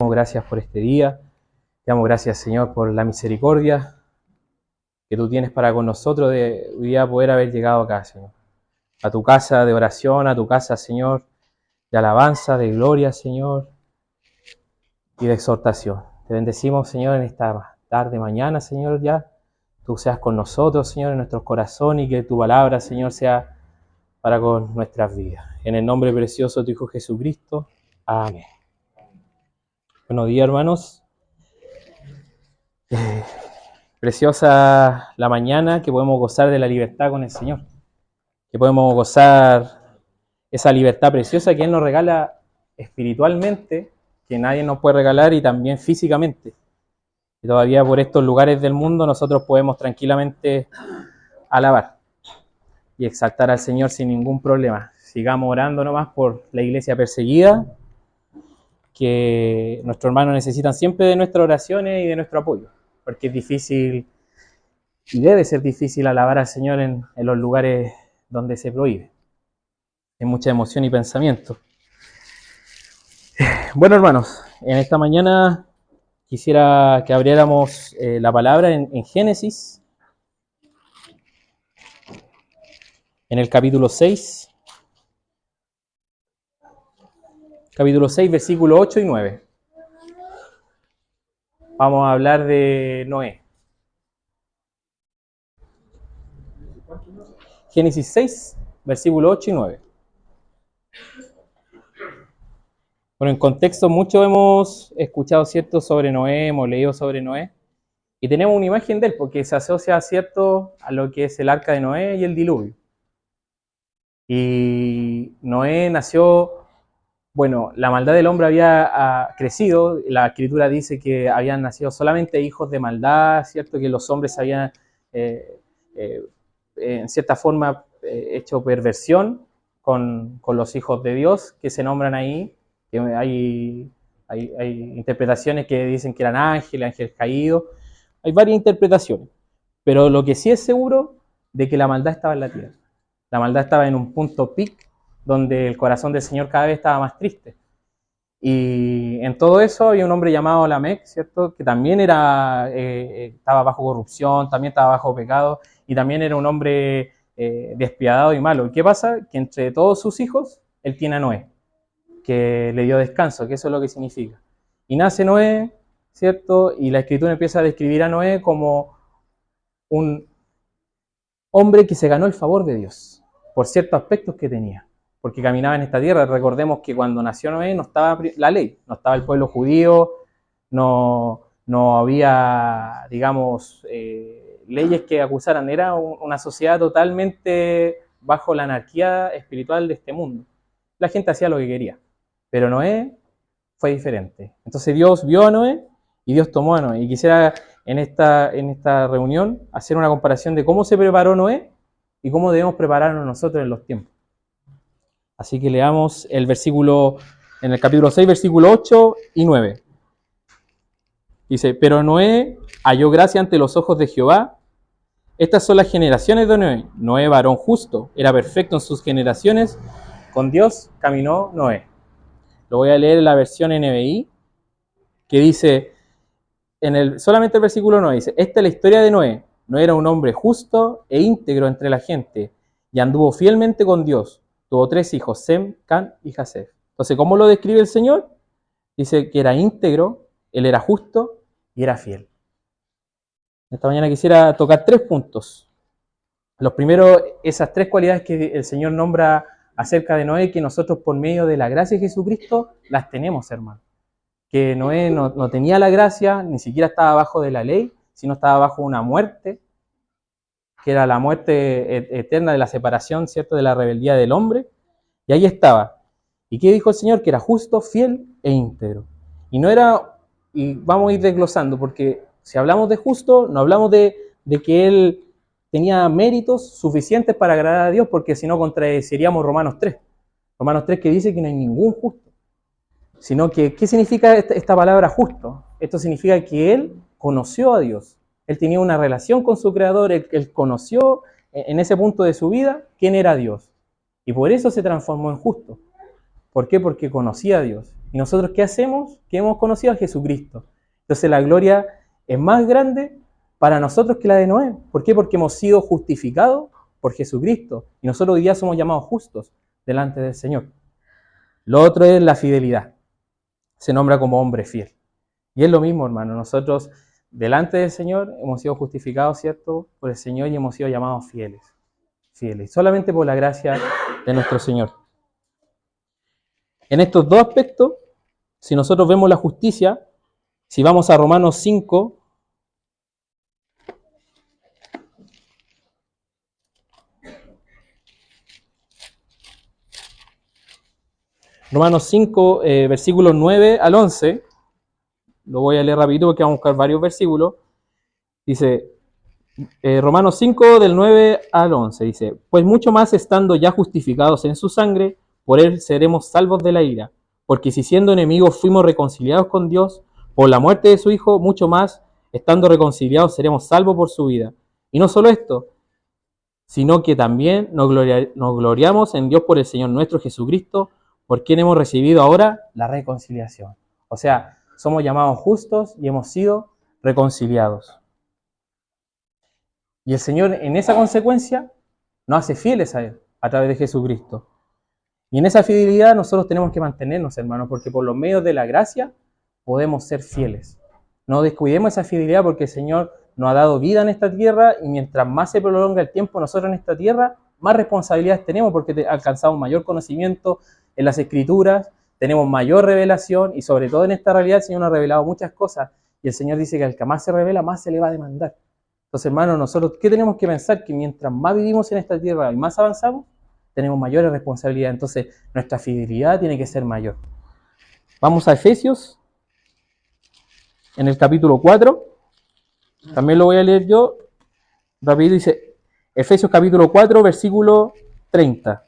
damos gracias por este día. Te damos gracias, Señor, por la misericordia que tú tienes para con nosotros de hoy día poder haber llegado acá, Señor. A tu casa de oración, a tu casa, Señor, de alabanza, de gloria, Señor, y de exhortación. Te bendecimos, Señor, en esta tarde, mañana, Señor, ya. Tú seas con nosotros, Señor, en nuestros corazones y que tu palabra, Señor, sea para con nuestras vidas. En el nombre precioso de tu Hijo Jesucristo. Amén. Buenos días, hermanos. Preciosa la mañana que podemos gozar de la libertad con el Señor. Que podemos gozar esa libertad preciosa que Él nos regala espiritualmente, que nadie nos puede regalar, y también físicamente. Y todavía por estos lugares del mundo nosotros podemos tranquilamente alabar y exaltar al Señor sin ningún problema. Sigamos orando nomás por la iglesia perseguida, que nuestros hermanos necesitan siempre de nuestras oraciones y de nuestro apoyo, porque es difícil y debe ser difícil alabar al Señor en los lugares donde se prohíbe. Hay mucha emoción y pensamiento. Bueno, hermanos, en esta mañana quisiera que abriéramos la palabra en Génesis, en el capítulo 6. Capítulo 6, versículos 8 y 9. Vamos a hablar de Noé. Génesis 6, versículos 8 y 9. Bueno, en contexto, mucho hemos escuchado, ¿cierto?, sobre Noé, hemos leído sobre Noé, y tenemos una imagen de él, porque se asocia, ¿cierto?, a lo que es el arca de Noé y el diluvio. Y Noé nació, bueno, la maldad del hombre había crecido, la Escritura dice que habían nacido solamente hijos de maldad, ¿cierto?, que los hombres habían, en cierta forma, hecho perversión con los hijos de Dios, que se nombran ahí. Hay interpretaciones que dicen que eran ángeles caídos. Hay varias interpretaciones. Pero lo que sí es seguro de que la maldad estaba en la tierra. La maldad estaba en un punto pic donde el corazón del Señor cada vez estaba más triste. Y en todo eso había un hombre llamado Lamec, ¿cierto?, que también estaba bajo corrupción, también estaba bajo pecado, y también era un hombre despiadado y malo. ¿Y qué pasa? Que entre todos sus hijos, él tiene a Noé, que le dio descanso, que eso es lo que significa. Y nace Noé, ¿cierto? Y la Escritura empieza a describir a Noé como un hombre que se ganó el favor de Dios por ciertos aspectos que tenía, porque caminaba en esta tierra. Recordemos que cuando nació Noé no estaba la ley, no estaba el pueblo judío, no había, digamos, leyes que acusaran. Era una sociedad totalmente bajo la anarquía espiritual de este mundo. La gente hacía lo que quería. Pero Noé fue diferente. Entonces Dios vio a Noé y Dios tomó a Noé. Y quisiera en esta reunión hacer una comparación de cómo se preparó Noé y cómo debemos prepararnos nosotros en los tiempos. Así que leamos el versículo, en el capítulo 6, versículo 8 y 9. Dice: pero Noé halló gracia ante los ojos de Jehová. Estas son las generaciones de Noé. Noé, varón justo, era perfecto en sus generaciones. Con Dios caminó Noé. Lo voy a leer en la versión NBI, que dice, solamente el versículo 9, dice: esta es la historia de Noé. Noé era un hombre justo e íntegro entre la gente, y anduvo fielmente con Dios. Tuvo 3 hijos, Sem, Can y Jafet. Entonces, ¿cómo lo describe el Señor? Dice que era íntegro, él era justo y era fiel. Esta mañana quisiera tocar 3 puntos. Los primeros, esas 3 cualidades que el Señor nombra acerca de Noé, que nosotros por medio de la gracia de Jesucristo las tenemos, hermano. Que Noé no tenía la gracia, ni siquiera estaba bajo de la ley, sino estaba bajo una muerte, que era la muerte eterna de la separación, ¿cierto?, de la rebeldía del hombre. Y ahí estaba. ¿Y qué dijo el Señor? Que era justo, fiel e íntegro. Y no era, y vamos a ir desglosando, porque si hablamos de justo, no hablamos de que él tenía méritos suficientes para agradar a Dios, porque si no contradeciríamos Romanos 3. Romanos 3, que dice que no hay ningún justo. Sino que, ¿qué significa esta palabra justo? Esto significa que él conoció a Dios. Él tenía una relación con su Creador, él conoció en ese punto de su vida quién era Dios. Y por eso se transformó en justo. ¿Por qué? Porque conocía a Dios. ¿Y nosotros qué hacemos? Que hemos conocido a Jesucristo. Entonces la gloria es más grande para nosotros que la de Noé. ¿Por qué? Porque hemos sido justificados por Jesucristo. Y nosotros hoy día somos llamados justos delante del Señor. Lo otro es la fidelidad. Se nombra como hombre fiel. Y es lo mismo, hermano. Nosotros delante del Señor hemos sido justificados, ¿cierto?, por el Señor y hemos sido llamados fieles. Fieles. Solamente por la gracia de nuestro Señor. En estos dos aspectos, si nosotros vemos la justicia, si vamos a Romanos 5, versículos 9 al 11, lo voy a leer rapidito porque vamos a buscar varios versículos. Dice, Romanos 5 del 9 al 11, dice, pues mucho más estando ya justificados en su sangre, por él seremos salvos de la ira, porque si siendo enemigos fuimos reconciliados con Dios por la muerte de su Hijo, mucho más estando reconciliados seremos salvos por su vida. Y no solo esto, sino que también nos gloriamos en Dios por el Señor nuestro Jesucristo, por quien hemos recibido ahora la reconciliación. O sea, somos llamados justos y hemos sido reconciliados. Y el Señor en esa consecuencia nos hace fieles a Él, a través de Jesucristo. Y en esa fidelidad nosotros tenemos que mantenernos, hermanos, porque por los medios de la gracia podemos ser fieles. No descuidemos esa fidelidad porque el Señor nos ha dado vida en esta tierra y mientras más se prolonga el tiempo nosotros en esta tierra, más responsabilidades tenemos porque alcanzamos mayor conocimiento en las Escrituras, tenemos mayor revelación y sobre todo en esta realidad el Señor nos ha revelado muchas cosas y el Señor dice que al que más se revela, más se le va a demandar. Entonces, hermanos, nosotros, ¿qué tenemos que pensar? Que mientras más vivimos en esta tierra y más avanzamos, tenemos mayores responsabilidades. Entonces, nuestra fidelidad tiene que ser mayor. Vamos a Efesios, en el capítulo 4. También lo voy a leer yo. Rápido dice, Efesios capítulo 4, versículo 30.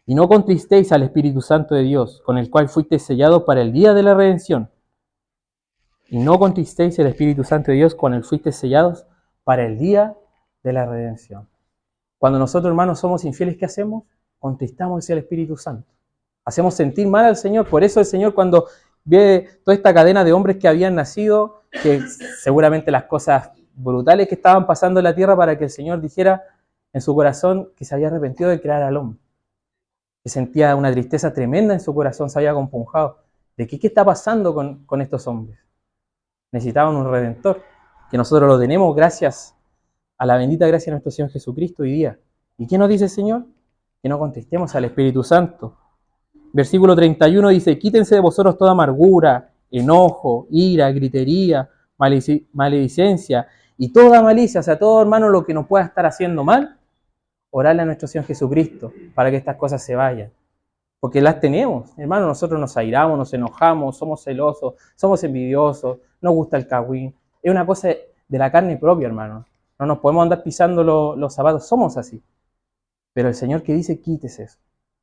Y no contristéis al Espíritu Santo de Dios, con el cual fuisteis sellados para el día de la redención. Y no contristéis el Espíritu Santo de Dios, con el fuisteis sellados para el día de la redención. Cuando nosotros, hermanos, somos infieles, ¿qué hacemos? Contristamos al Espíritu Santo. Hacemos sentir mal al Señor. Por eso el Señor, cuando ve toda esta cadena de hombres que habían nacido, que seguramente las cosas brutales que estaban pasando en la tierra para que el Señor dijera en su corazón que se había arrepentido de crear al hombre. Que sentía una tristeza tremenda en su corazón, se había compungido. ¿De qué está pasando con estos hombres? Necesitaban un Redentor, que nosotros lo tenemos gracias a la bendita gracia de nuestro Señor Jesucristo hoy día. ¿Y qué nos dice el Señor? Que no contristemos al Espíritu Santo. Versículo 31 dice, quítense de vosotros toda amargura, enojo, ira, gritería, maledicencia y toda malicia, o sea, todo, hermano, lo que nos pueda estar haciendo mal, orarle a nuestro Señor Jesucristo para que estas cosas se vayan. Porque las tenemos, hermano, nosotros nos airamos, nos enojamos, somos celosos, somos envidiosos, nos gusta el cagüín. Es una cosa de la carne propia, hermano. No nos podemos andar pisando los zapatos, somos así. Pero el Señor que dice, quítese eso.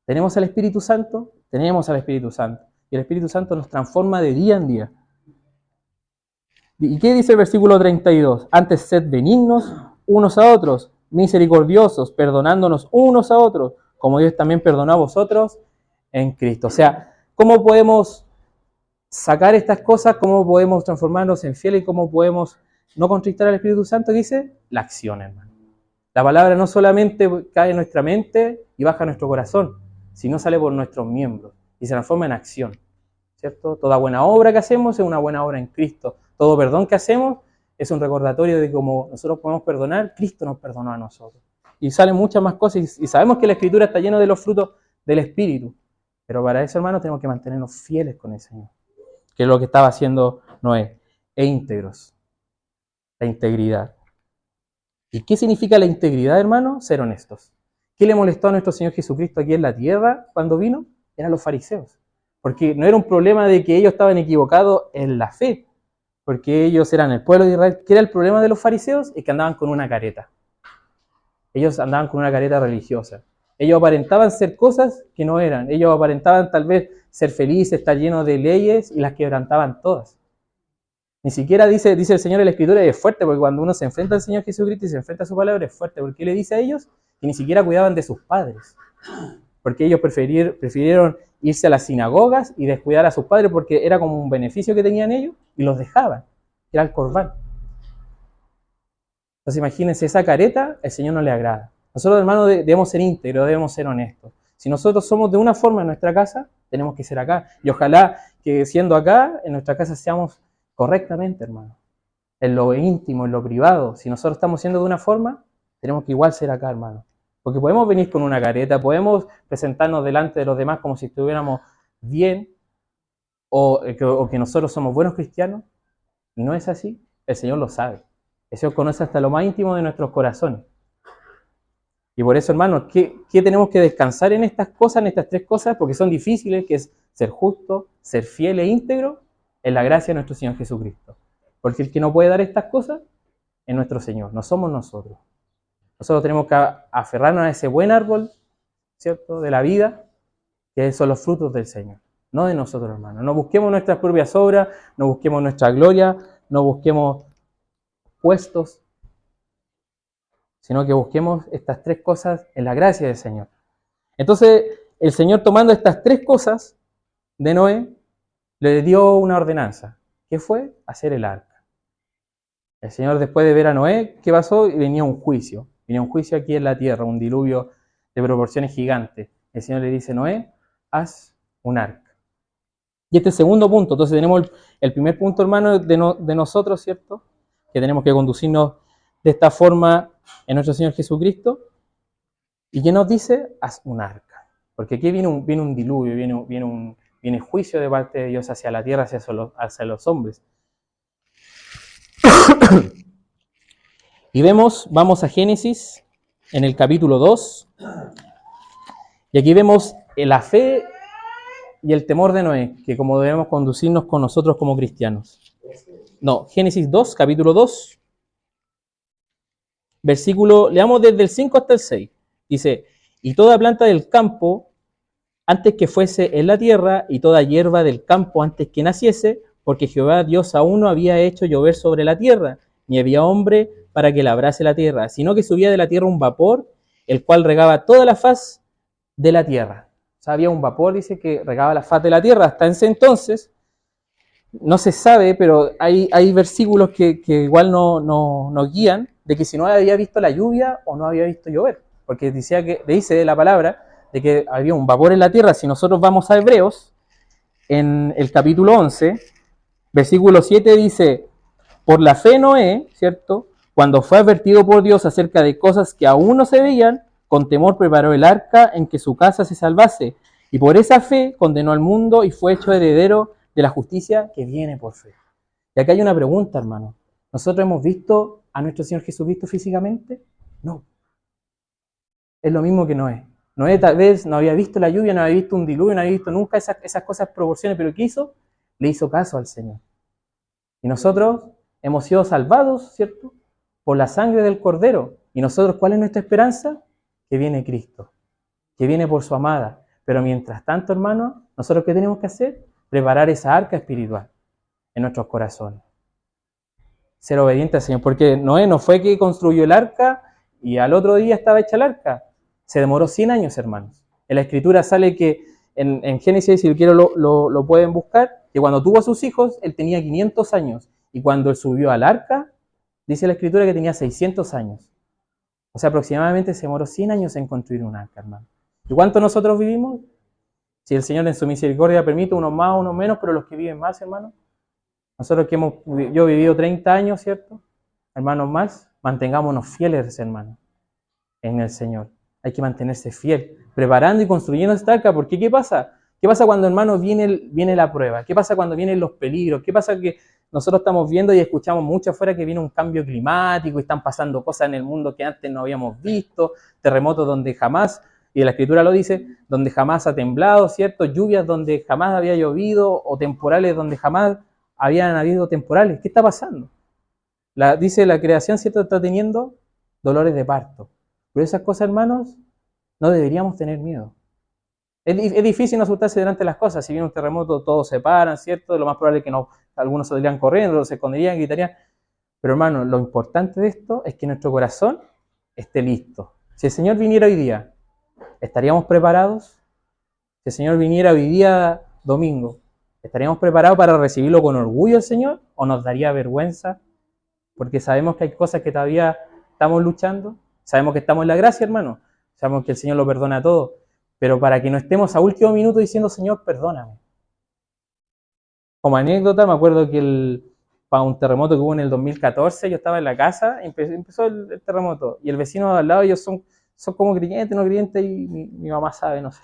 ¿Tenemos al Espíritu Santo? Tenemos al Espíritu Santo. Y el Espíritu Santo nos transforma de día en día. ¿Y qué dice el versículo 32? Antes sed benignos unos a otros, misericordiosos, perdonándonos unos a otros, como Dios también perdonó a vosotros en Cristo. O sea, ¿cómo podemos sacar estas cosas? ¿Cómo podemos transformarnos en fieles? ¿Y cómo podemos no contristar al Espíritu Santo? ¿Qué dice? La acción, hermano. La palabra no solamente cae en nuestra mente y baja a nuestro corazón, sino sale por nuestros miembros y se transforma en acción, ¿cierto? Toda buena obra que hacemos es una buena obra en Cristo. Todo perdón que hacemos es un recordatorio de cómo nosotros podemos perdonar, Cristo nos perdonó a nosotros. Y salen muchas más cosas y sabemos que la Escritura está llena de los frutos del Espíritu. Pero para eso, hermanos, tenemos que mantenernos fieles con el Señor, que es lo que estaba haciendo Noé, e íntegros, la integridad. ¿Y qué significa la integridad, hermano? Ser honestos. ¿Qué le molestó a nuestro Señor Jesucristo aquí en la tierra cuando vino? Eran los fariseos. Porque no era un problema de que ellos estaban equivocados en la fe, porque ellos eran el pueblo de Israel. ¿Qué era el problema de los fariseos? Es que andaban con una careta. Ellos andaban con una careta religiosa. Ellos aparentaban ser cosas que no eran. Ellos aparentaban tal vez ser felices, estar llenos de leyes y las quebrantaban todas. Ni siquiera dice el Señor en la Escritura, y es fuerte, porque cuando uno se enfrenta al Señor Jesucristo y se enfrenta a su palabra, es fuerte, porque le dice a ellos que ni siquiera cuidaban de sus padres, porque ellos prefirieron irse a las sinagogas y descuidar a sus padres porque era como un beneficio que tenían ellos y los dejaban. Era el corbán. Entonces imagínense, esa careta el Señor no le agrada. Nosotros, hermanos, debemos ser íntegros, debemos ser honestos. Si nosotros somos de una forma en nuestra casa, tenemos que ser acá. Y ojalá que siendo acá, en nuestra casa seamos correctamente, hermanos. En lo íntimo, en lo privado. Si nosotros estamos siendo de una forma, tenemos que igual ser acá, hermanos. Porque podemos venir con una careta, podemos presentarnos delante de los demás como si estuviéramos bien, o que nosotros somos buenos cristianos, y no es así. El Señor lo sabe. El Señor conoce hasta lo más íntimo de nuestros corazones. Y por eso, hermanos, ¿qué tenemos que descansar en estas cosas, en estas tres cosas? Porque son difíciles, que es ser justo, ser fiel e íntegro en la gracia de nuestro Señor Jesucristo. Porque el que no puede dar estas cosas es nuestro Señor, no somos nosotros. Nosotros tenemos que aferrarnos a ese buen árbol, ¿cierto?, de la vida, que son los frutos del Señor, no de nosotros, hermanos. No busquemos nuestras propias obras, no busquemos nuestra gloria, no busquemos puestos, sino que busquemos estas tres cosas en la gracia del Señor. Entonces, el Señor, tomando estas tres cosas de Noé, le dio una ordenanza. ¿Qué fue? Hacer el arca. El Señor, después de ver a Noé, ¿qué pasó? Y venía un juicio. Venía un juicio aquí en la tierra, un diluvio de proporciones gigantes. El Señor le dice, Noé, haz un arca. Y este segundo punto, entonces tenemos el primer punto, hermano, de nosotros, ¿cierto? Que tenemos que conducirnos de esta forma en nuestro Señor Jesucristo. ¿Y qué nos dice? Haz un arca. Porque aquí viene un diluvio, viene juicio de parte de Dios hacia la tierra, hacia los hombres. Y vamos a Génesis, en el capítulo 2, y aquí vemos la fe y el temor de Noé, que como debemos conducirnos con nosotros como cristianos. No, Génesis 2, capítulo 2, versículo, leamos desde el 5 hasta el 6. Dice, y toda planta del campo, antes que fuese en la tierra, y toda hierba del campo antes que naciese, porque Jehová Dios aún no había hecho llover sobre la tierra, ni había hombre para que labrase la tierra, sino que subía de la tierra un vapor, el cual regaba toda la faz de la tierra. O sea, había un vapor, dice, que regaba la faz de la tierra. Hasta ese entonces, no se sabe, pero hay versículos que igual nos guían, de que si no había visto la lluvia o no había visto llover. Porque dice la palabra de que había un vapor en la tierra. Si nosotros vamos a Hebreos, en el capítulo 11, versículo 7 dice, por la fe Noé, ¿cierto?, cuando fue advertido por Dios acerca de cosas que aún no se veían, con temor preparó el arca en que su casa se salvase, y por esa fe condenó al mundo y fue hecho heredero de la justicia que viene por fe. Y acá hay una pregunta, hermano. ¿Nosotros hemos visto a nuestro Señor Jesucristo físicamente? No. Es lo mismo que Noé. Noé tal vez no había visto la lluvia, no había visto un diluvio, no había visto nunca esas cosas proporciones, pero ¿qué hizo? Le hizo caso al Señor. Y nosotros hemos sido salvados, ¿cierto?, por la sangre del Cordero. ¿Y nosotros cuál es nuestra esperanza? Que viene Cristo, que viene por su amada. Pero mientras tanto, hermanos, ¿nosotros qué tenemos que hacer? Preparar esa arca espiritual en nuestros corazones. Ser obediente al Señor, porque Noé no fue que construyó el arca y al otro día estaba hecha el arca. Se demoró 100 años, hermanos. En la Escritura sale que, en Génesis, si quieren lo pueden buscar, que cuando tuvo a sus hijos, él tenía 500 años. Y cuando él subió al arca, dice la Escritura que tenía 600 años. O sea, aproximadamente se demoró 100 años en construir un arca, hermano. ¿Y cuánto nosotros vivimos? Si el Señor en su misericordia permite, unos más, unos menos, pero los que viven más, hermano. Nosotros yo he vivido 30 años, ¿cierto? Hermanos más, mantengámonos fieles, hermano, en el Señor. Hay que mantenerse fiel, preparando y construyendo esta arca, porque ¿qué pasa? ¿Qué pasa cuando, hermano, viene la prueba? ¿Qué pasa cuando vienen los peligros? ¿Qué pasa que nosotros estamos viendo y escuchamos mucho afuera que viene un cambio climático y están pasando cosas en el mundo que antes no habíamos visto, terremotos donde jamás, y la Escritura lo dice, donde jamás ha temblado, ¿cierto? Lluvias donde jamás había llovido o temporales donde jamás habían habido temporales? ¿Qué está pasando? Dice la creación, ¿cierto?, está teniendo dolores de parto. Pero esas cosas, hermanos, no deberíamos tener miedo. Es difícil no asustarse delante de las cosas. Si viene un terremoto, todos se paran, ¿cierto? Lo más probable es que algunos saldrían corriendo, otros se esconderían, gritarían. Pero, hermano, lo importante de esto es que nuestro corazón esté listo. Si el Señor viniera hoy día, ¿estaríamos preparados? Si Si el Señor viniera hoy día domingo, ¿estaríamos preparados para recibirlo con orgullo el Señor o nos daría vergüenza? Porque sabemos que hay cosas que todavía estamos luchando, sabemos que estamos en la gracia, hermano, sabemos que el Señor lo perdona todo, pero para que no estemos a último minuto diciendo, Señor, perdóname. Como anécdota, me acuerdo que para un terremoto que hubo en el 2014, yo estaba en la casa, empezó el terremoto, y el vecino de al lado, ellos son como creyentes, no creyentes, y mi mamá sabe, no sé.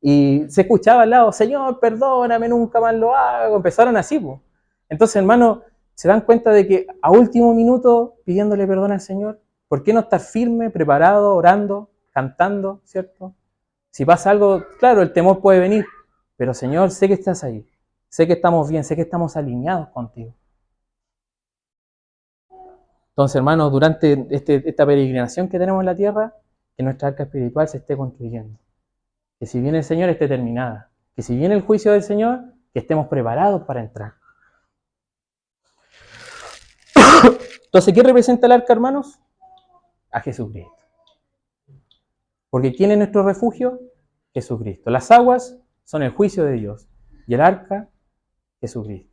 Y se escuchaba al lado, Señor, perdóname, nunca más lo hago. Empezaron así, pues. Entonces, hermano, se dan cuenta de que a último minuto, pidiéndole perdón al Señor, ¿por qué no estar firme, preparado, orando, cantando, ¿cierto? Si pasa algo, claro, el temor puede venir, pero Señor, sé que estás ahí, sé que estamos bien, sé que estamos alineados contigo. Entonces, hermanos, durante esta peregrinación que tenemos en la tierra, que nuestra arca espiritual se esté construyendo. Que si viene el Señor esté terminada. Que si viene el juicio del Señor, que estemos preparados para entrar. Entonces, ¿qué representa el arca, hermanos? A Jesucristo. Porque ¿quién es nuestro refugio? Jesucristo. Las aguas son el juicio de Dios. Y el arca, Jesucristo.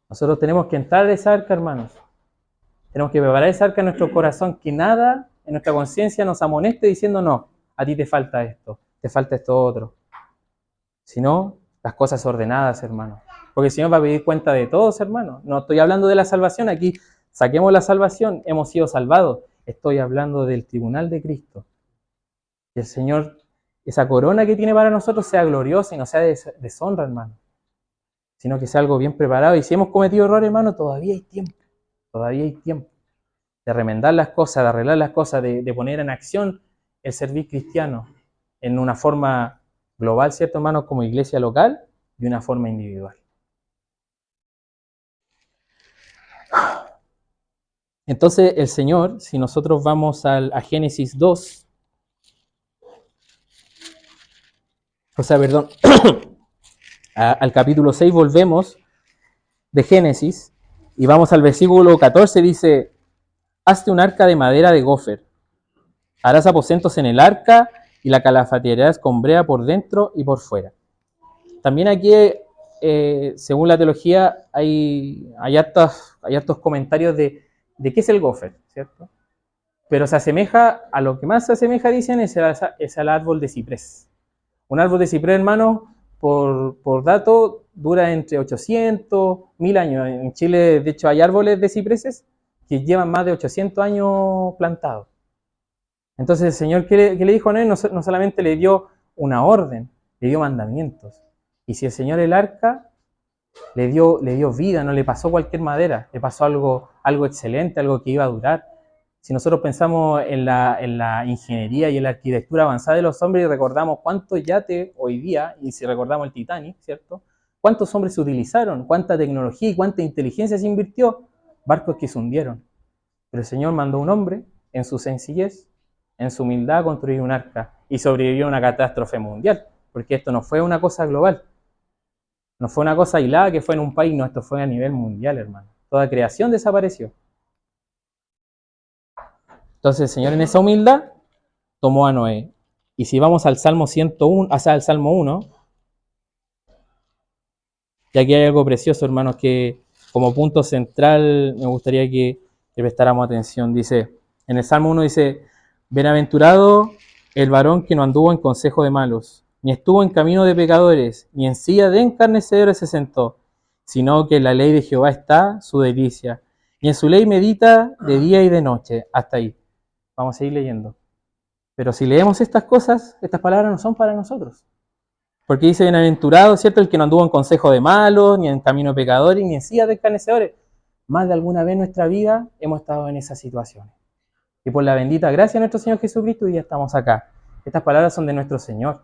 Nosotros tenemos que entrar a esa arca, hermanos. Tenemos que preparar esa arca en nuestro corazón, que nada en nuestra conciencia nos amoneste diciendo, no, a ti te falta esto, te falta esto otro. Sino las cosas ordenadas, hermanos. Porque el Señor va a pedir cuenta de todos, hermanos. No estoy hablando de la salvación, aquí saquemos la salvación, hemos sido salvados. Estoy hablando del tribunal de Cristo. Que el Señor, esa corona que tiene para nosotros sea gloriosa y no sea deshonra, hermano. Sino que sea algo bien preparado. Y si hemos cometido errores, hermano, todavía hay tiempo. Todavía hay tiempo de remendar las cosas, de arreglar las cosas, de poner en acción el servir cristiano en una forma global, ¿cierto, hermanos? Como iglesia local y una forma individual. Entonces, el Señor, si nosotros vamos a Génesis 2, al capítulo 6 volvemos de Génesis y vamos al versículo 14, dice, hazte un arca de madera de gofer, harás aposentos en el arca y la calafatearás con brea por dentro y por fuera. También aquí, según la teología, hay hartos comentarios de qué es el gofer, ¿cierto? Pero se asemeja, a lo que más se asemeja, dicen, es al árbol de ciprés. Un árbol de ciprés, hermano, por dato, dura entre 800, 1000 años. En Chile, de hecho, hay árboles de cipreses que llevan más de 800 años plantados. Entonces el Señor, ¿qué le dijo a Noé? No solamente le dio una orden, le dio mandamientos. Y si el Señor el arca le dio vida, no le pasó cualquier madera, le pasó algo excelente, algo que iba a durar. Si nosotros pensamos en la ingeniería y en la arquitectura avanzada de los hombres y recordamos cuántos yates hoy día, y si recordamos el Titanic, ¿cierto? ¿Cuántos hombres se utilizaron? ¿Cuánta tecnología y cuánta inteligencia se invirtió? Barcos que se hundieron. Pero el Señor mandó un hombre, en su sencillez, en su humildad, a construir un arca y sobrevivió a una catástrofe mundial, porque esto no fue una cosa global, no fue una cosa aislada que fue en un país, no, esto fue a nivel mundial, hermano. Toda creación desapareció. Entonces el Señor en esa humildad tomó a Noé. Y si vamos al Salmo 101, al Salmo 1, y aquí hay algo precioso, hermanos, que como punto central me gustaría que le prestáramos atención. Dice, en el Salmo 1 dice, bienaventurado el varón que no anduvo en consejo de malos, ni estuvo en camino de pecadores, ni en silla de escarnecedores se sentó, sino que en la ley de Jehová está su delicia, y en su ley medita de día y de noche. Hasta ahí. Vamos a seguir leyendo. Pero si leemos estas cosas, estas palabras no son para nosotros. Porque dice, bienaventurado, ¿cierto? El que no anduvo en consejo de malos, ni en camino de pecadores, ni en silla de escarnecedores. Más de alguna vez en nuestra vida hemos estado en esas situaciones. Y por la bendita gracia de nuestro Señor Jesucristo, hoy ya estamos acá. Estas palabras son de nuestro Señor.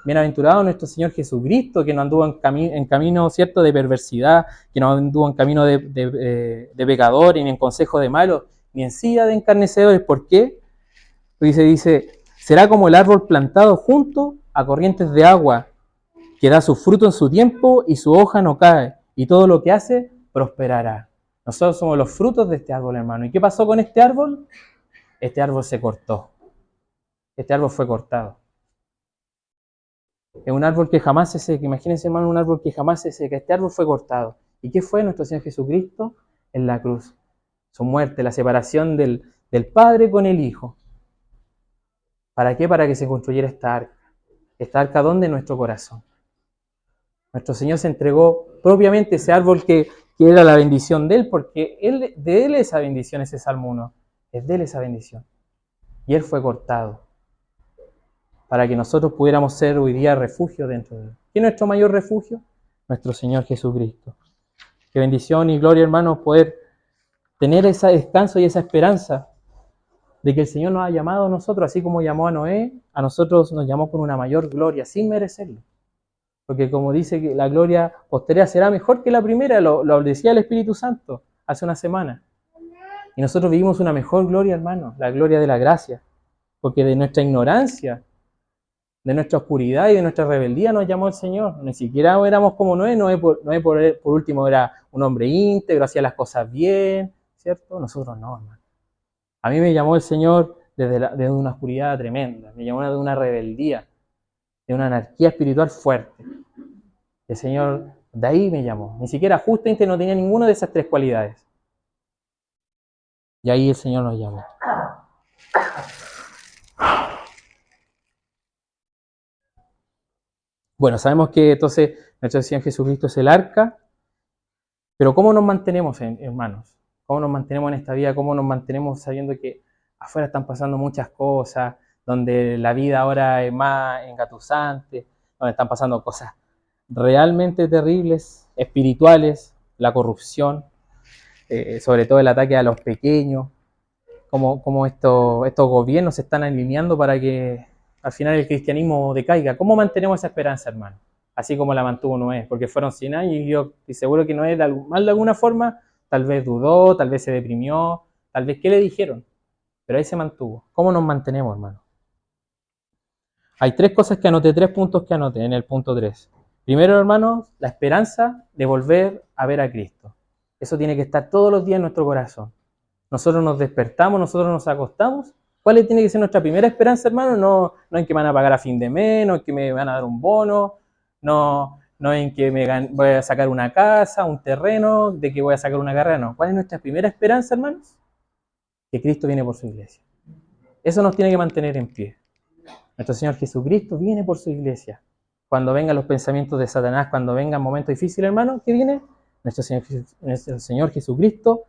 Bienaventurado nuestro Señor Jesucristo, que no anduvo en camino, ¿cierto?, de perversidad, que no anduvo en camino de pecadores, ni en consejo de malos, ni en silla de escarnecedores. ¿Por qué? Porque dice, será como el árbol plantado junto a corrientes de agua, que da su fruto en su tiempo y su hoja no cae, y todo lo que hace prosperará. Nosotros somos los frutos de este árbol, hermano. ¿Y qué pasó con este árbol? Este árbol se cortó. Este árbol fue cortado. Es un árbol que jamás se seca. Imagínense, hermano, un árbol que jamás se seca. Este árbol fue cortado. ¿Y qué fue nuestro Señor Jesucristo? En la cruz. Su muerte, la separación del Padre con el Hijo. ¿Para qué? Para que se construyera esta arca. ¿Esta arca dónde? En nuestro corazón. Nuestro Señor se entregó propiamente ese árbol que era la bendición de Él, porque de Él esa bendición, ese Salmo 1. Es de Él esa bendición. Y Él fue cortado para que nosotros pudiéramos ser hoy día refugio dentro de Él. ¿Qué es nuestro mayor refugio? Nuestro Señor Jesucristo. Qué bendición y gloria, hermanos, poder tener ese descanso y esa esperanza de que el Señor nos ha llamado a nosotros, así como llamó a Noé, a nosotros nos llamó con una mayor gloria, sin merecerlo. Porque como dice que la gloria posterior será mejor que la primera, lo decía el Espíritu Santo hace una semana. Y nosotros vivimos una mejor gloria, hermano, la gloria de la gracia. Porque de nuestra ignorancia, de nuestra oscuridad y de nuestra rebeldía nos llamó el Señor. Ni siquiera éramos como Noé. Noé por último era un hombre íntegro, hacía las cosas bien, ¿cierto? Nosotros no, hermano. A mí me llamó el Señor desde una oscuridad tremenda, me llamó de una rebeldía, de una anarquía espiritual fuerte. El Señor de ahí me llamó. Ni siquiera justamente no tenía ninguna de esas tres cualidades. Y ahí el Señor nos llamó. Bueno, sabemos que entonces nuestro Señor Jesucristo es el arca, pero ¿cómo nos mantenemos, hermanos? ¿Cómo nos mantenemos en esta vida? ¿Cómo nos mantenemos sabiendo que afuera están pasando muchas cosas, donde la vida ahora es más engatusante, donde están pasando cosas realmente terribles, espirituales, la corrupción, sobre todo el ataque a los pequeños, cómo estos gobiernos se están alineando para que al final el cristianismo decaiga? ¿Cómo mantenemos esa esperanza, hermano? Así como la mantuvo Noé, porque fueron 100 años y yo estoy seguro que Noé, de alguna forma, tal vez dudó, tal vez se deprimió, tal vez ¿qué le dijeron? Pero ahí se mantuvo. ¿Cómo nos mantenemos, hermano? Hay tres cosas que anoté, 3 puntos que anoté en el punto 3. Primero, hermanos, la esperanza de volver a ver a Cristo. Eso tiene que estar todos los días en nuestro corazón. Nosotros nos despertamos, nosotros nos acostamos. ¿Cuál tiene que ser nuestra primera esperanza, hermano? No en que me van a pagar a fin de mes, no en que me van a dar un bono, no en que voy a sacar una casa, un terreno, de que voy a sacar una carrera, no. ¿Cuál es nuestra primera esperanza, hermanos? Que Cristo viene por su iglesia. Eso nos tiene que mantener en pie. Nuestro Señor Jesucristo viene por su iglesia. Cuando vengan los pensamientos de Satanás, cuando vengan momentos difíciles, hermano, ¿qué viene? Nuestro Señor Jesucristo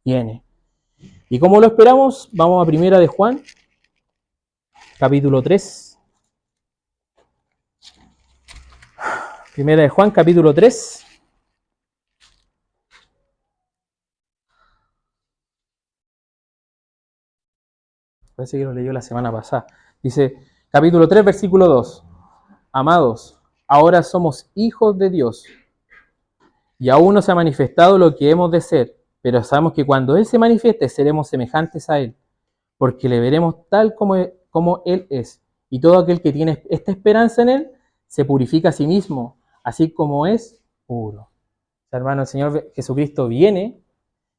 viene. ¿Y cómo lo esperamos? Vamos a Primera de Juan, capítulo 3. Primera de Juan, capítulo 3. Parece que lo leyó la semana pasada. Dice, capítulo 3, versículo 2. Amados, ahora somos hijos de Dios, y aún no se ha manifestado lo que hemos de ser, pero sabemos que cuando Él se manifieste seremos semejantes a Él, porque le veremos tal como Él es. Y todo aquel que tiene esta esperanza en Él se purifica a sí mismo, así como es puro. Hermano, el Señor Jesucristo viene,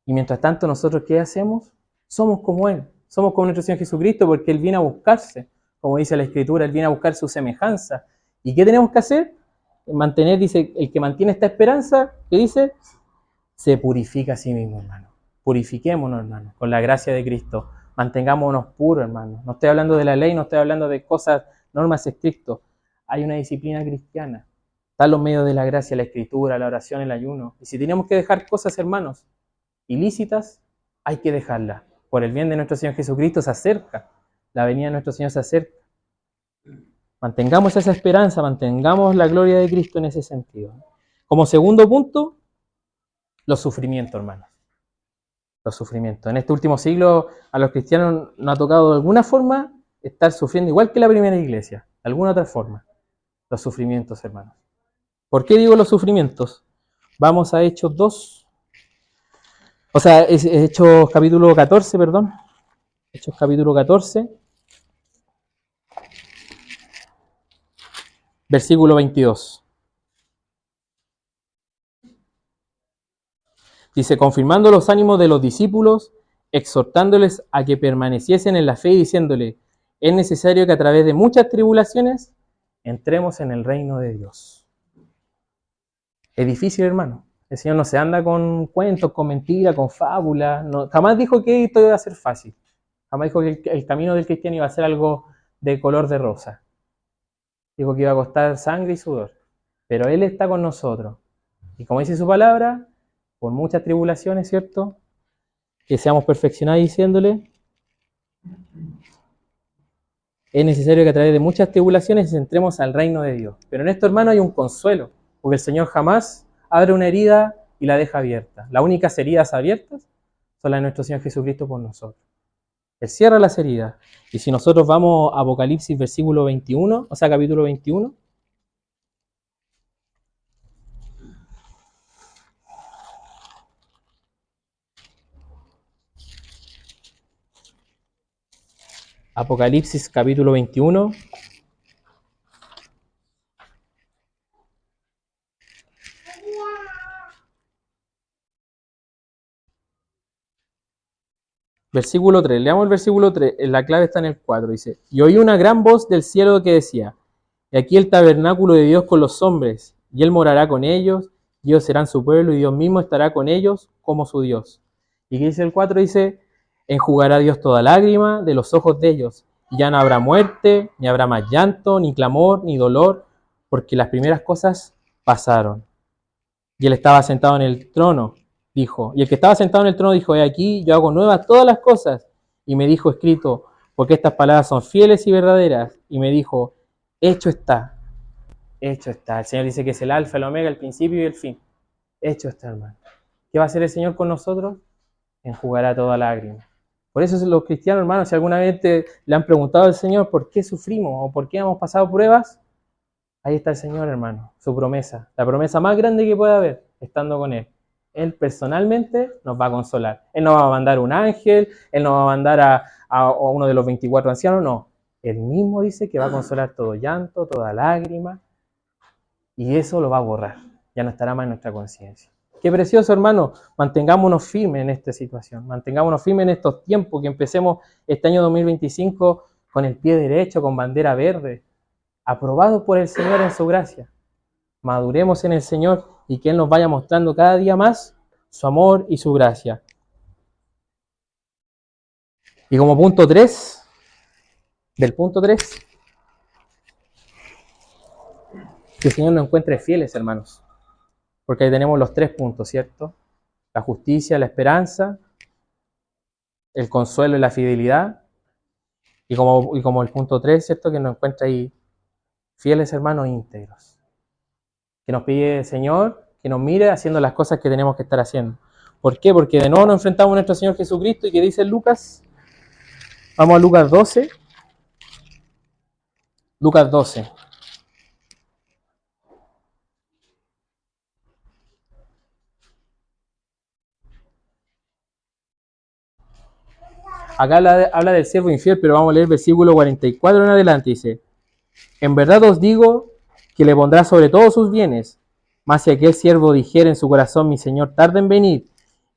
y mientras tanto nosotros, ¿qué hacemos? Somos como Él, somos como nuestro Señor Jesucristo, porque Él viene a buscarse, como dice la Escritura, Él viene a buscar su semejanza. ¿Y qué tenemos que hacer? Mantener, dice, el que mantiene esta esperanza, ¿qué dice? Se purifica a sí mismo, hermano. Purifiquémonos, hermano, con la gracia de Cristo. Mantengámonos puros, hermano. No estoy hablando de la ley, no estoy hablando de cosas, normas estrictas. Hay una disciplina cristiana. Están los medios de la gracia, la escritura, la oración, el ayuno. Y si tenemos que dejar cosas, hermanos, ilícitas, hay que dejarlas. Por el bien de nuestro Señor Jesucristo se acerca. La venida de nuestro Señor se acerca. Mantengamos esa esperanza, mantengamos la gloria de Cristo en ese sentido. Como segundo punto, los sufrimientos, hermanos. Los sufrimientos. En este último siglo a los cristianos nos ha tocado de alguna forma estar sufriendo igual que la primera iglesia, de alguna otra forma. Los sufrimientos, hermanos. ¿Por qué digo los sufrimientos? Vamos a Hechos 2. O sea, Hechos capítulo 14, perdón. Hechos capítulo 14. Versículo 22. Dice, confirmando los ánimos de los discípulos, exhortándoles a que permaneciesen en la fe y diciéndole, es necesario que a través de muchas tribulaciones entremos en el reino de Dios. Es difícil, hermano. El Señor no se anda con cuentos, con mentiras, con fábulas. No, jamás dijo que esto iba a ser fácil. Jamás dijo que el camino del cristiano iba a ser algo de color de rosa. Dijo que iba a costar sangre y sudor. Pero Él está con nosotros. Y como dice su palabra, por muchas tribulaciones, ¿cierto? Que seamos perfeccionados diciéndole, es necesario que a través de muchas tribulaciones entremos al reino de Dios. Pero en esto, hermano, hay un consuelo, porque el Señor jamás abre una herida y la deja abierta. Las únicas heridas abiertas son las de nuestro Señor Jesucristo por nosotros. Él cierra las heridas. Y si nosotros vamos a Apocalipsis versículo 21, o sea, capítulo 21, Apocalipsis capítulo 21, versículo 3, leamos el versículo 3, la clave está en el 4, dice, y oí una gran voz del cielo que decía, y aquí el tabernáculo de Dios con los hombres, y Él morará con ellos, y ellos serán su pueblo, y Dios mismo estará con ellos como su Dios. Y que dice el 4, dice, enjugará Dios toda lágrima de los ojos de ellos, y ya no habrá muerte, ni habrá más llanto, ni clamor, ni dolor, porque las primeras cosas pasaron. Y Él estaba sentado en el trono, dijo, y el que estaba sentado en el trono dijo, he aquí, yo hago nuevas todas las cosas. Y me dijo escrito, porque estas palabras son fieles y verdaderas. Y me dijo, hecho está, hecho está. El Señor dice que es el alfa, el omega, el principio y el fin. Hecho está, hermano. ¿Qué va a hacer el Señor con nosotros? Enjugará toda lágrima. Por eso los cristianos, hermanos, si alguna vez le han preguntado al Señor por qué sufrimos o por qué hemos pasado pruebas, ahí está el Señor, hermano, su promesa, la promesa más grande que puede haber, estando con Él. Él personalmente nos va a consolar. Él no va a mandar un ángel, Él no va a mandar a uno de los 24 ancianos, no. Él mismo dice que va a consolar todo llanto, toda lágrima, y eso lo va a borrar. Ya no estará más en nuestra conciencia. Qué precioso, hermano. Mantengámonos firmes en esta situación. Mantengámonos firmes en estos tiempos, que empecemos este año 2025 con el pie derecho, con bandera verde, aprobados por el Señor en su gracia. Maduremos en el Señor y que Él nos vaya mostrando cada día más su amor y su gracia. Y como punto 3, del punto 3, que el Señor nos encuentre fieles, hermanos. Porque ahí tenemos los 3 puntos, ¿cierto? La justicia, la esperanza, el consuelo y la fidelidad. Y como el punto 3, ¿cierto? Que nos encuentra ahí fieles, hermanos, íntegros. Que nos pide el Señor que nos mire haciendo las cosas que tenemos que estar haciendo. ¿Por qué? Porque de nuevo nos enfrentamos a nuestro Señor Jesucristo y que dice Lucas, vamos a Lucas 12. Lucas 12. Acá habla del siervo infiel, pero vamos a leer el versículo 44 en adelante. Dice, en verdad os digo que le pondrá sobre todos sus bienes, mas si aquel siervo dijera en su corazón, mi señor tarda en venir,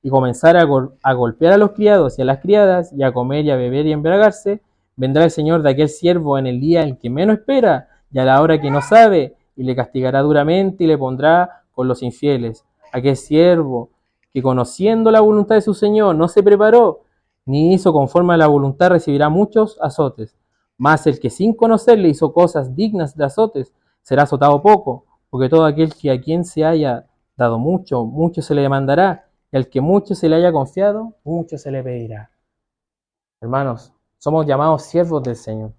y comenzara a golpear a los criados y a las criadas, y a comer y a beber y a embriagarse, vendrá el señor de aquel siervo en el día en que menos espera, y a la hora que no sabe, y le castigará duramente y le pondrá con los infieles. Aquel siervo que conociendo la voluntad de su señor no se preparó, ni hizo conforme a la voluntad, recibirá muchos azotes. Mas el que sin conocerle hizo cosas dignas de azotes, será azotado poco, porque todo aquel que a quien se haya dado mucho, mucho se le demandará, y al que mucho se le haya confiado, mucho se le pedirá. Hermanos, somos llamados siervos del Señor.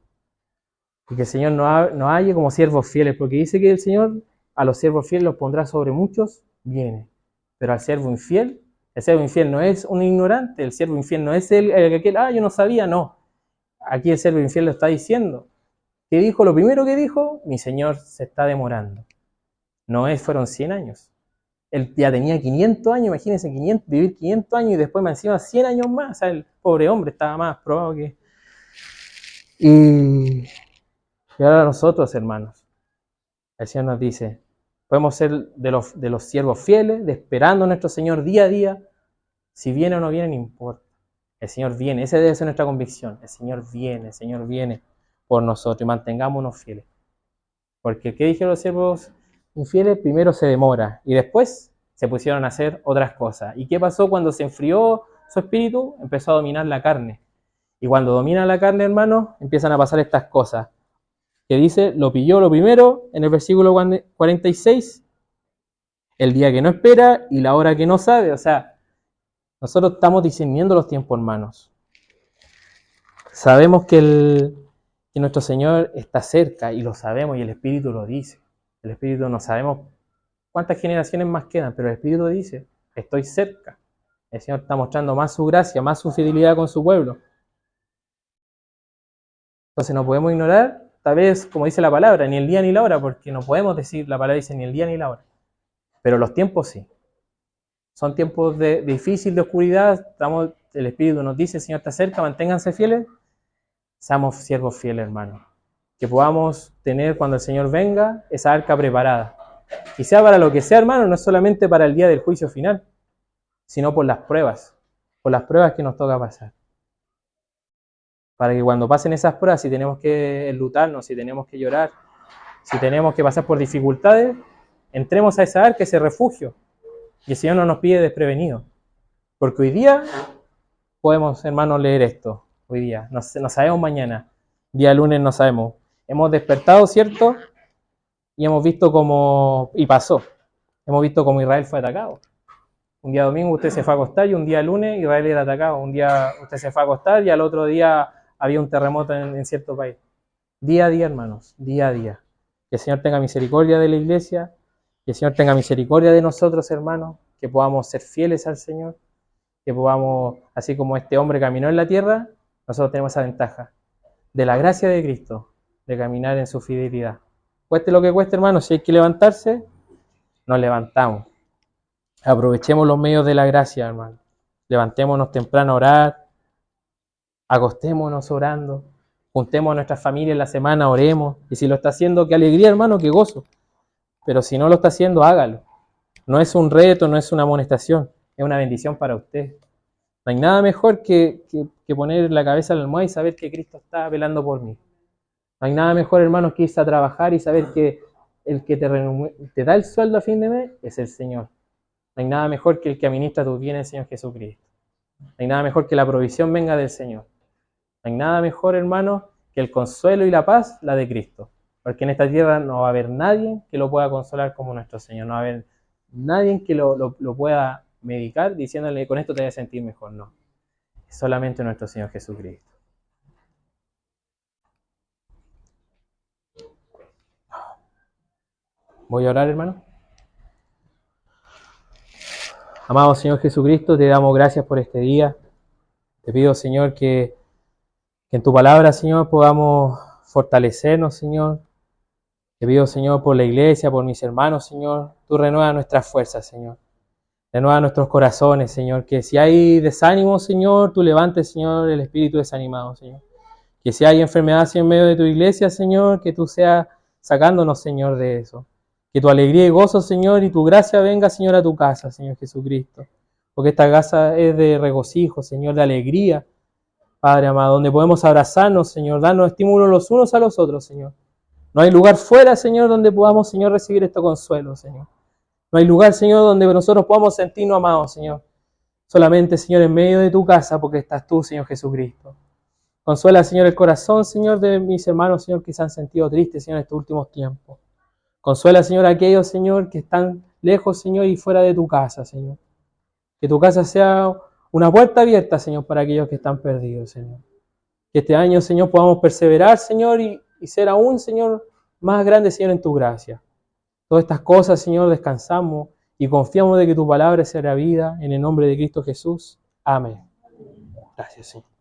Y que el Señor nos halle como siervos fieles, porque dice que el Señor a los siervos fieles los pondrá sobre muchos bienes. Pero al siervo infiel, el siervo infiel no es un ignorante, el siervo infiel no es aquel, yo no sabía, no. Aquí el siervo infiel lo está diciendo. ¿Qué dijo? Lo primero que dijo, mi Señor se está demorando. Fueron 100 años. Él ya tenía 500 años, imagínense, vivir 500 años y después más encima 100 años más. O sea, el pobre hombre estaba más probado que... Y ahora nosotros, hermanos, el Señor nos dice, podemos ser de los siervos fieles, de esperando a nuestro Señor día a día. Si viene o no viene, no importa. El Señor viene, esa debe ser nuestra convicción. El Señor viene por nosotros y mantengámonos fieles. Porque ¿qué dijeron los siervos infieles? Primero se demora y después se pusieron a hacer otras cosas. ¿Y qué pasó cuando se enfrió su espíritu? Empezó a dominar la carne. Y cuando domina la carne, hermanos, empiezan a pasar estas cosas. Que dice, lo pilló lo primero, en el versículo 46, el día que no espera y la hora que no sabe. O sea, nosotros estamos discerniendo los tiempos, hermanos. Sabemos que nuestro Señor está cerca y lo sabemos y el Espíritu lo dice. El Espíritu no sabemos cuántas generaciones más quedan, pero el Espíritu dice, estoy cerca. El Señor está mostrando más su gracia, más su fidelidad con su pueblo. Entonces no podemos ignorar, tal vez, como dice la palabra, ni el día ni la hora, porque no podemos decir, la palabra dice ni el día ni la hora. Pero los tiempos sí. Son tiempos de difícil, de oscuridad. El Espíritu nos dice, el Señor está cerca, manténganse fieles. Seamos siervos fieles, hermanos. Que podamos tener, cuando el Señor venga, esa arca preparada. Y sea para lo que sea, hermano, no es solamente para el día del juicio final, sino por las pruebas que nos toca pasar. Para que cuando pasen esas pruebas, si tenemos que enlutarnos, si tenemos que llorar, si tenemos que pasar por dificultades, entremos a esa arca, ese refugio. Y el Señor no nos pide desprevenidos. Porque hoy día podemos, hermanos, leer esto. Hoy día, no sabemos mañana. Día lunes no sabemos. Hemos despertado, ¿cierto? Y hemos visto cómo, y pasó, hemos visto cómo Israel fue atacado. Un día domingo usted se fue a acostar y un día lunes Israel era atacado. Un día usted se fue a acostar y al otro día había un terremoto en cierto país. Día a día, hermanos, día a día. Que el Señor tenga misericordia de la iglesia, que el Señor tenga misericordia de nosotros, hermanos, que podamos ser fieles al Señor, que podamos, así como este hombre caminó en la tierra, nosotros tenemos esa ventaja de la gracia de Cristo, de caminar en su fidelidad. Cueste lo que cueste, hermanos, si hay que levantarse, nos levantamos. Aprovechemos los medios de la gracia, hermano. Levantémonos temprano a orar, acostémonos orando, juntemos a nuestras familias en la semana, oremos. Y si lo está haciendo, qué alegría, hermano, qué gozo. Pero si no lo está haciendo, hágalo. No es un reto, no es una amonestación, es una bendición para usted. No hay nada mejor que poner la cabeza en la almohada y saber que Cristo está velando por mí. No hay nada mejor, hermanos, que irse a trabajar y saber que el que te da el sueldo a fin de mes es el Señor. No hay nada mejor que el que administra tus bienes, el Señor Jesucristo. No hay nada mejor que la provisión venga del Señor. No hay nada mejor, hermanos, que el consuelo y la paz, la de Cristo. Porque en esta tierra no va a haber nadie que lo pueda consolar como nuestro Señor. No va a haber nadie que lo pueda medicar diciéndole con esto te vas a sentir mejor. No. Es solamente nuestro Señor Jesucristo. Voy a orar, hermano. Amado Señor Jesucristo, te damos gracias por este día. Te pido, Señor, que en tu palabra, Señor, podamos fortalecernos, Señor. Te pido, Señor, por la iglesia, por mis hermanos, Señor. Tú renueva nuestras fuerzas, Señor. Renueva nuestros corazones, Señor. Que si hay desánimo, Señor, tú levantes, Señor, el espíritu desanimado, Señor. Que si hay enfermedad en medio de tu iglesia, Señor, que tú seas sacándonos, Señor, de eso. Que tu alegría y gozo, Señor, y tu gracia venga, Señor, a tu casa, Señor Jesucristo. Porque esta casa es de regocijo, Señor, de alegría, Padre amado, donde podemos abrazarnos, Señor, darnos estímulo los unos a los otros, Señor. No hay lugar fuera, Señor, donde podamos, Señor, recibir este consuelo, Señor. No hay lugar, Señor, donde nosotros podamos sentirnos amados, Señor. Solamente, Señor, en medio de tu casa, porque estás tú, Señor Jesucristo. Consuela, Señor, el corazón, Señor, de mis hermanos, Señor, que se han sentido tristes, Señor, en estos últimos tiempos. Consuela, Señor, a aquellos, Señor, que están lejos, Señor, y fuera de tu casa, Señor. Que tu casa sea una puerta abierta, Señor, para aquellos que están perdidos, Señor. Que este año, Señor, podamos perseverar, Señor, y ser aún, Señor, más grande, Señor, en tu gracia. Todas estas cosas, Señor, descansamos y confiamos de que tu palabra será vida en el nombre de Cristo Jesús. Amén. Gracias, Señor.